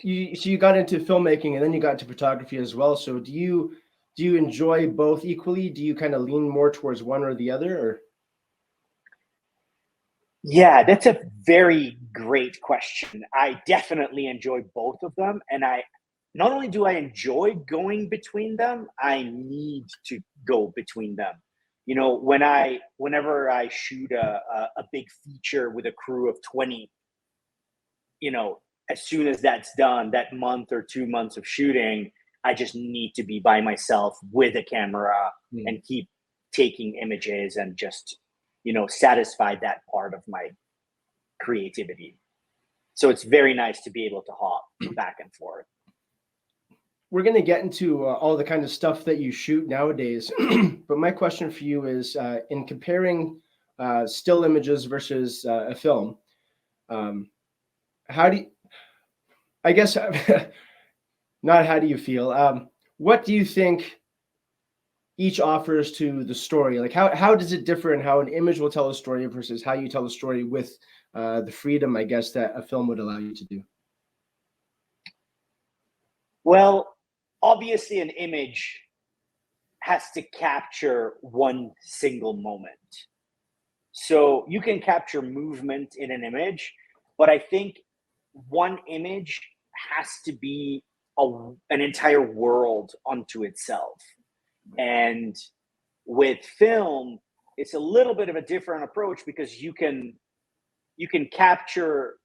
you got into filmmaking and then you got into photography as well. So do you enjoy both equally? Do you kind of lean more towards one or the other, or? Yeah, that's a very great question. I definitely enjoy both of them, and I not only do I enjoy going between them, I need to go between them. You know, whenever I shoot a big feature with a crew of 20, you know, as soon as that's done, that month or 2 months of shooting, I just need to be by myself with a camera and keep taking images and just, you know, satisfy that part of my creativity. So it's very nice to be able to hop back and forth. We're going to get into all the kind of stuff that you shoot nowadays. But my question for you is, in comparing still images versus a film, how do you, I guess, not how do you feel? What do you think each offers to the story? Like how does it differ in how an image will tell a story versus how you tell a story with the freedom, I guess, that a film would allow you to do? Well, obviously an image has to capture one single moment. So you can capture movement in an image, but I think one image has to be an entire world unto itself. And with film, it's a little bit of a different approach because you can capture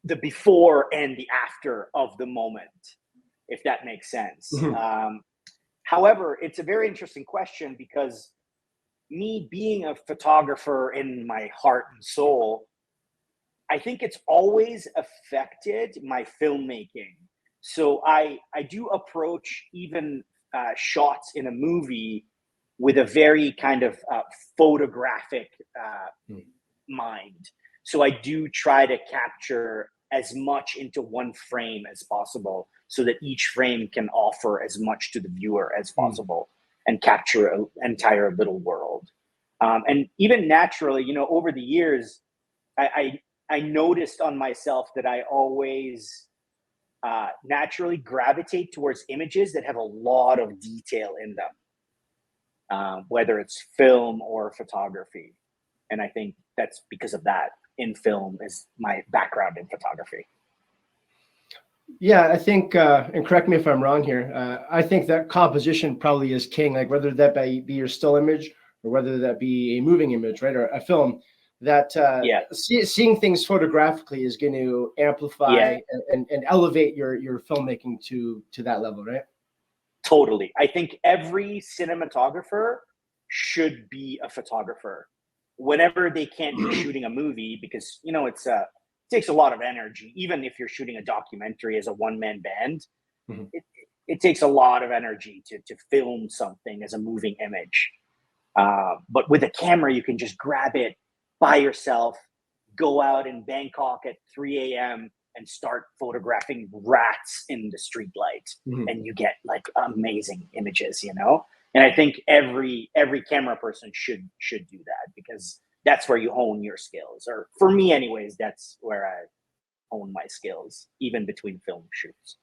the before and the after of the moment, if that makes sense. However, it's a very interesting question because me being a photographer in my heart and soul, I think it's always affected my filmmaking. So I do approach even shots in a movie with a very kind of photographic mind. So I do try to capture as much into one frame as possible so that each frame can offer as much to the viewer as possible and capture an entire little world. And even naturally, you know, over the years, I noticed on myself that I always naturally gravitate towards images that have a lot of detail in them, whether it's film or photography. And I think that's because of that. In film is my background in photography. Yeah, I think, and correct me if I'm wrong here, I think that composition probably is king, like whether that be your still image or whether that be a moving image, right, or a film, that seeing things photographically is going to amplify and elevate your filmmaking to that level, right? Totally. I think every cinematographer should be a photographer whenever they can't be shooting a movie, because, you know, it takes a lot of energy. Even if you're shooting a documentary as a one-man band, it takes a lot of energy to film something as a moving image. But with a camera, you can just grab it by yourself, go out in Bangkok at 3 a.m. and start photographing rats in the street light, and you get like amazing images, you know? And I think every camera person should do that, because that's where you hone your skills. Or for me anyways, that's where I hone my skills, even between film shoots.